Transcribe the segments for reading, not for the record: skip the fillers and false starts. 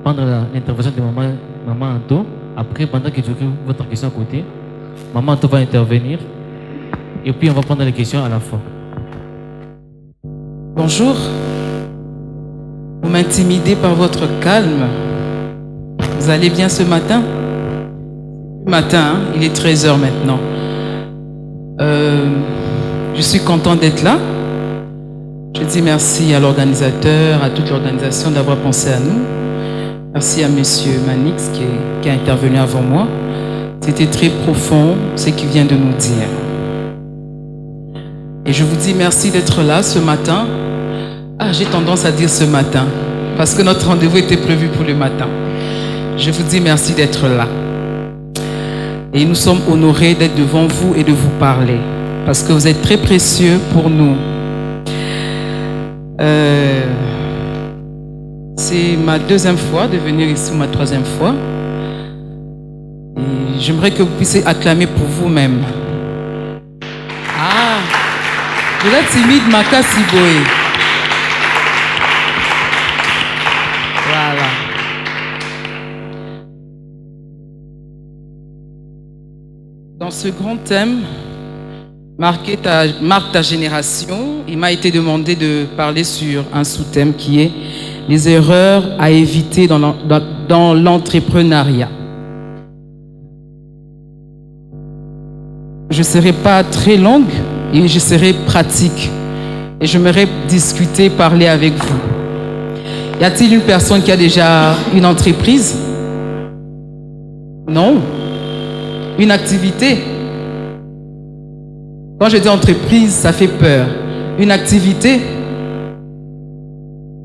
prendre l'intervention de maman Anto. Après, pendant que j'occupe votre question à côté, maman Anto va intervenir. Et puis, on va prendre les questions à la fin. Bonjour. Vous m'intimidez par votre calme. Vous allez bien ce matin? Il est 13h maintenant. Je suis content d'être là. Je dis merci à l'organisateur, à toute l'organisation d'avoir pensé à nous. Merci à monsieur Manix qui a intervenu avant moi. C'était très profond ce qu'il vient de nous dire. Et je vous dis merci d'être là ce matin. Ah, j'ai tendance à dire ce matin, parce que notre rendez-vous était prévu pour le matin. Je vous dis merci d'être là. Et nous sommes honorés d'être devant vous et de vous parler, parce que vous êtes très précieux pour nous. C'est ma deuxième fois de venir ici, ma troisième fois. Et j'aimerais que vous puissiez acclamer pour vous-même. Ah, je l'ai timide, Maka Siboé. Voilà. Dans ce grand thème, marque ta génération, il m'a été demandé de parler sur un sous-thème qui est les erreurs à éviter dans l'entrepreneuriat. Je ne serai pas très longue et je serai pratique. Et j'aimerais discuter, parler avec vous. Y a-t-il une personne qui a déjà une entreprise? Non. Une activité? Quand je dis entreprise, ça fait peur. Une activité?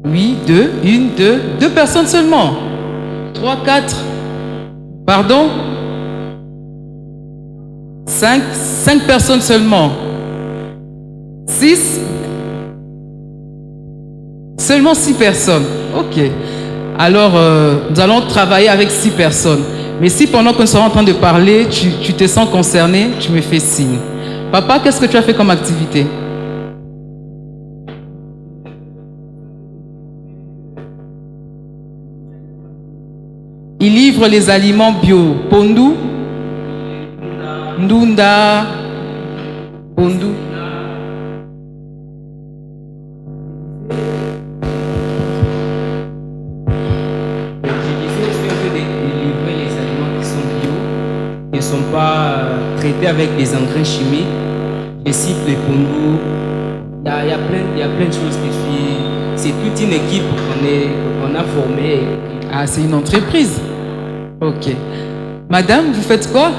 Oui, deux personnes seulement. 3, 4. Pardon? 5 personnes seulement. 6? Seulement 6 personnes. Ok. Alors, nous allons travailler avec 6 personnes. Mais si pendant que nous sommes en train de parler, tu te sens concerné, tu me fais signe. Papa, qu'est-ce que tu as fait comme activité? Il livre les aliments bio. Pondu? Ndunda? Pondu? Ne sont pas traités avec des engrais chimiques. Je cite les Pondu. Il y a plein de choses que je suis. C'est toute une équipe qu'on a formée. Ah, c'est une entreprise. Ok. Madame, vous faites quoi?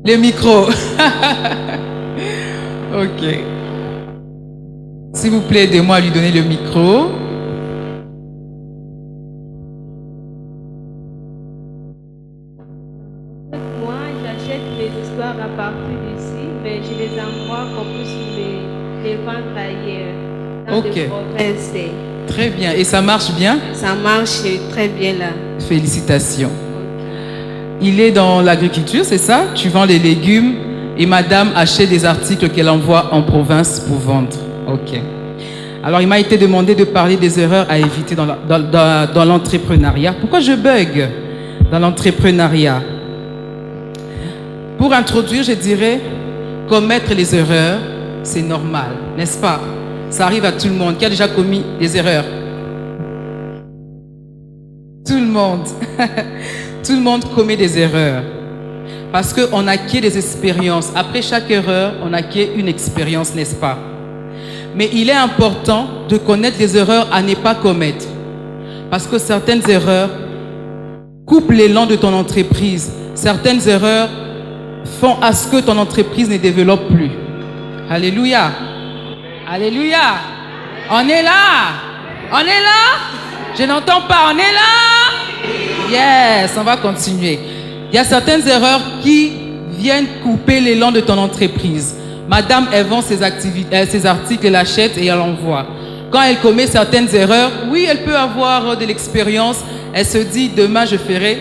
Le micro. Ok. S'il vous plaît, aidez-moi à lui donner le micro. À partir d'ici, mais je les envoie qu'on puisse les vendre ailleurs, dans les provinces. Très bien. Et ça marche bien? Ça marche très bien là. Félicitations. Il est dans l'agriculture, c'est ça? Tu vends les légumes et madame achète des articles qu'elle envoie en province pour vendre. Ok. Alors, il m'a été demandé de parler des erreurs à éviter dans l'entrepreneuriat. Pourquoi je bug dans l'entrepreneuriat? Pour introduire, je dirais, commettre les erreurs, c'est normal, n'est-ce pas? Ça arrive à tout le monde. Qui a déjà commis des erreurs? Tout le monde. Tout le monde commet des erreurs. Parce qu'on acquiert des expériences. Après chaque erreur, on acquiert une expérience, n'est-ce pas? Mais il est important de connaître les erreurs à ne pas commettre. Parce que certaines erreurs coupent l'élan de ton entreprise. Certaines erreurs font à ce que ton entreprise ne développe plus. Alléluia. Alléluia. On est là. On est là. Je n'entends pas. On est là. Yes, on va continuer. Il y a certaines erreurs qui viennent couper l'élan de ton entreprise. Madame, elle vend ses articles, elle achète et elle envoie. Quand elle commet certaines erreurs, oui, elle peut avoir de l'expérience. Elle se dit, demain, je ferai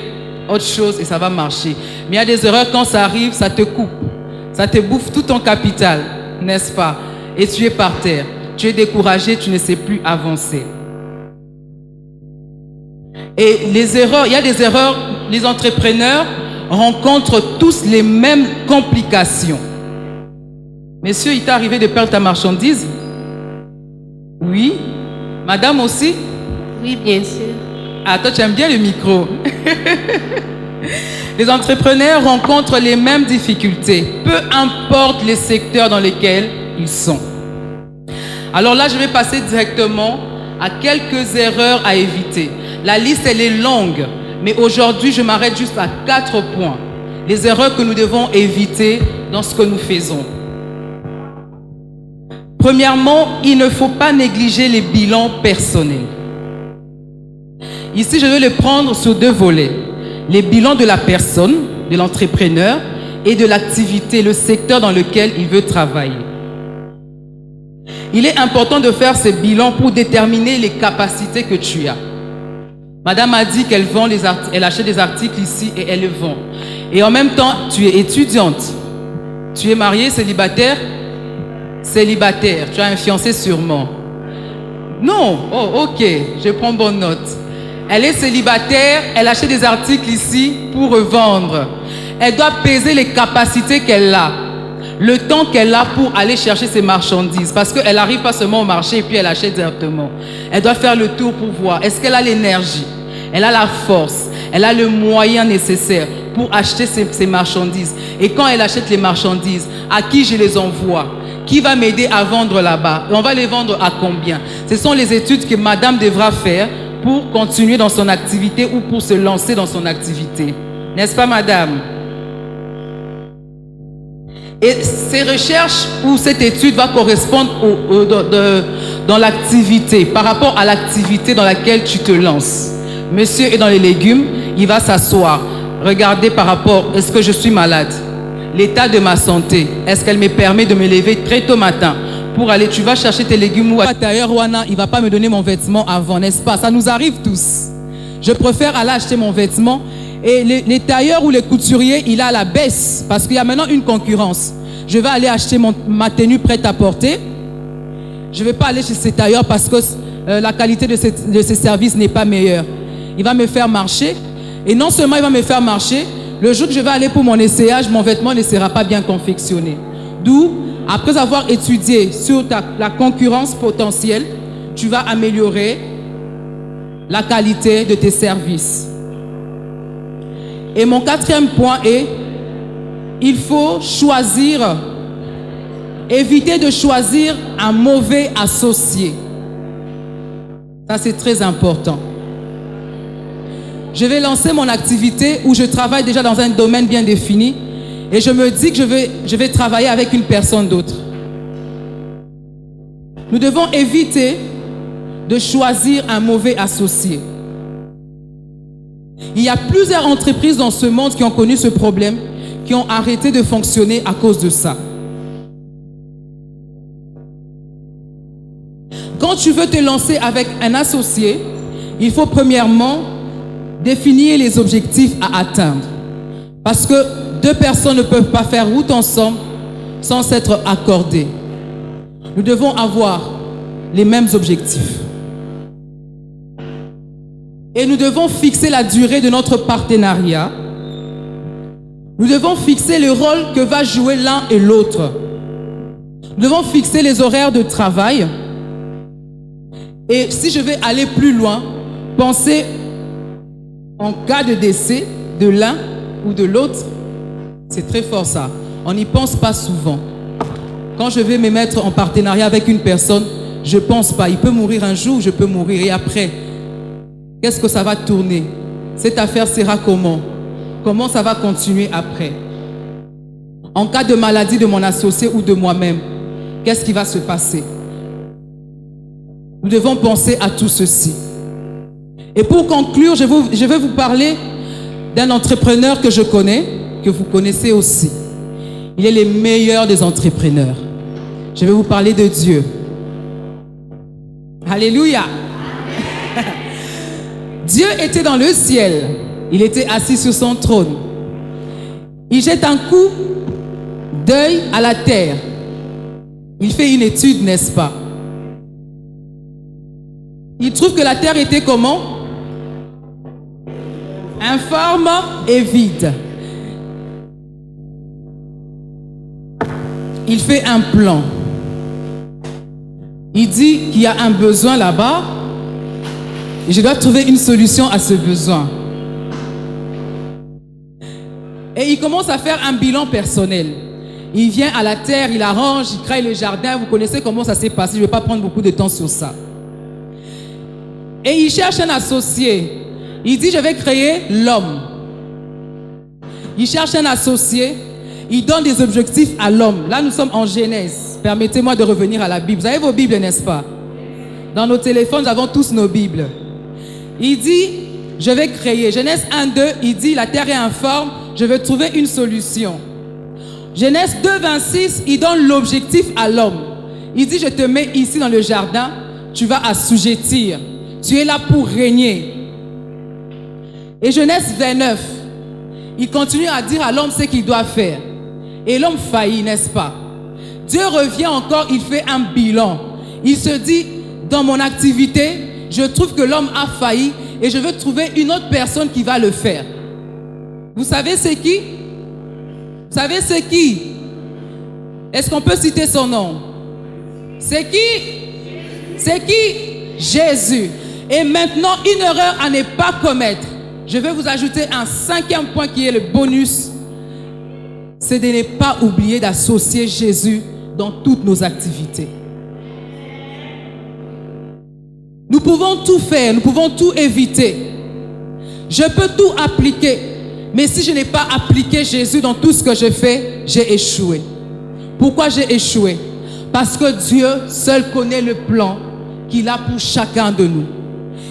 autre chose et ça va marcher. Mais il y a des erreurs, quand ça arrive, ça te coupe. Ça te bouffe tout ton capital, n'est-ce pas? Et tu es par terre. Tu es découragé, tu ne sais plus avancer. Et les erreurs, il y a des erreurs, les entrepreneurs rencontrent tous les mêmes complications. Monsieur, il t'est arrivé de perdre ta marchandise? Oui. Madame aussi? Oui, bien sûr. Ah, toi, tu aimes bien le micro. Les entrepreneurs rencontrent les mêmes difficultés, peu importe les secteurs dans lesquels ils sont. Alors là, je vais passer directement à quelques erreurs à éviter. La liste, elle est longue, mais aujourd'hui, je m'arrête juste à 4 points. Les erreurs que nous devons éviter dans ce que nous faisons. Premièrement, il ne faut pas négliger les bilans personnels. Ici, je vais les prendre sur 2 volets. Les bilans de la personne, de l'entrepreneur, et de l'activité, le secteur dans lequel il veut travailler. Il est important de faire ces bilans pour déterminer les capacités que tu as. Madame a dit qu'elle vend elle achète des articles ici et elle les vend. Et en même temps, tu es étudiante. Tu es mariée, célibataire? Célibataire. Tu as un fiancé sûrement. Non. Oh, ok. Je prends bonne note. Elle est célibataire, elle achète des articles ici pour revendre. Elle doit peser les capacités qu'elle a, le temps qu'elle a pour aller chercher ses marchandises. Parce qu'elle n'arrive pas seulement au marché et puis elle achète directement. Elle doit faire le tour pour voir. Est-ce qu'elle a l'énergie? Elle a la force? Elle a le moyen nécessaire pour acheter ses marchandises? Et quand elle achète les marchandises, à qui je les envoie? Qui va m'aider à vendre là-bas? On va les vendre à combien? Ce sont les études que madame devra faire pour continuer dans son activité ou pour se lancer dans son activité. N'est-ce pas, madame? Et ces recherches ou cette étude va correspondre dans l'activité, par rapport à l'activité dans laquelle tu te lances. Monsieur est dans les légumes, il va s'asseoir. Regardez par rapport, est-ce que je suis malade? L'état de ma santé, est-ce qu'elle me permet de me lever très tôt matin pour aller, tu vas chercher tes légumes ou d'ailleurs, Wana, il ne va pas me donner mon vêtement avant, n'est-ce pas? Ça nous arrive tous. Je préfère aller acheter mon vêtement et les tailleurs ou les couturiers, il a la baisse parce qu'il y a maintenant une concurrence. Je vais aller acheter ma tenue prête à porter. Je ne vais pas aller chez ces tailleurs parce que la qualité de ces services n'est pas meilleure. Il va me faire marcher et non seulement il va me faire marcher, le jour que je vais aller pour mon essayage, mon vêtement ne sera pas bien confectionné. D'où, après avoir étudié sur la concurrence potentielle, tu vas améliorer la qualité de tes services. Et mon 4e point est, il faut choisir, éviter de choisir un mauvais associé. Ça, c'est très important. Je vais lancer mon activité où je travaille déjà dans un domaine bien défini et je me dis que je vais travailler avec une personne d'autre. Nous devons éviter de choisir un mauvais associé. Il y a plusieurs entreprises dans ce monde qui ont connu ce problème, qui ont arrêté de fonctionner à cause de ça. Quand tu veux te lancer avec un associé, il faut premièrement définir les objectifs à atteindre. Parce que 2 personnes ne peuvent pas faire route ensemble sans s'être accordées. Nous devons avoir les mêmes objectifs. Et nous devons fixer la durée de notre partenariat. Nous devons fixer le rôle que va jouer l'un et l'autre. Nous devons fixer les horaires de travail. Et si je vais aller plus loin, penser en cas de décès de l'un ou de l'autre. C'est très fort ça. On n'y pense pas souvent. Quand je vais me mettre en partenariat avec une personne, je ne pense pas. Il peut mourir un jour, je peux mourir. Et après, qu'est-ce que ça va tourner? Cette affaire sera comment? Comment ça va continuer après? En cas de maladie de mon associé ou de moi-même, qu'est-ce qui va se passer? Nous devons penser à tout ceci. Et pour conclure, je vais vous parler d'un entrepreneur que je connais, que vous connaissez aussi. Il est le meilleur des entrepreneurs. Je vais vous parler de Dieu. Alléluia. Dieu était dans le ciel. Il était assis sur son trône. Il jette un coup d'œil à la terre. Il fait une étude, n'est-ce pas? Il trouve que la terre était comment? informe et vide. Il fait un plan. Il dit qu'il y a un besoin là-bas et je dois trouver une solution à ce besoin. Et il commence à faire un bilan personnel. Il vient à la terre, il arrange, il crée le jardin. Vous connaissez comment ça s'est passé. Je ne vais pas prendre beaucoup de temps sur ça. Et il cherche un associé. Il dit, je vais créer l'homme. Il cherche un associé. Il donne des objectifs à l'homme. Là, nous sommes en Genèse. Permettez-moi de revenir à la Bible. Vous avez vos Bibles, n'est-ce pas? Dans nos téléphones, nous avons tous nos Bibles. Il dit, je vais créer. Genèse 1, 2, il dit, la terre est informe, je vais trouver une solution. Genèse 2, 26, il donne l'objectif à l'homme. Il dit, je te mets ici dans le jardin, tu vas assujettir. Tu es là pour régner. Et Genèse 29, il continue à dire à l'homme ce qu'il doit faire. Et l'homme faillit, n'est-ce pas? Dieu revient encore, il fait un bilan. Il se dit, dans mon activité, je trouve que l'homme a failli et je veux trouver une autre personne qui va le faire. Vous savez c'est qui? Vous savez c'est qui? Est-ce qu'on peut citer son nom? C'est qui? C'est qui? Jésus. Et maintenant, une erreur à ne pas commettre. Je vais vous ajouter un 5e point qui est le bonus. C'est de ne pas oublier d'associer Jésus dans toutes nos activités. Nous pouvons tout faire, nous pouvons tout éviter. Je peux tout appliquer. Mais si je n'ai pas appliqué Jésus dans tout ce que je fais, j'ai échoué. Pourquoi j'ai échoué? Parce que Dieu seul connaît le plan qu'il a pour chacun de nous.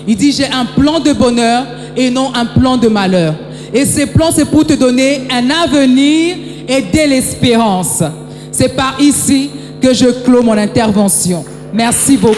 Il dit, j'ai un plan de bonheur et non un plan de malheur. Et ces plans, c'est pour te donner un avenir et de l'espérance. C'est par ici que je clôt mon intervention. Merci beaucoup.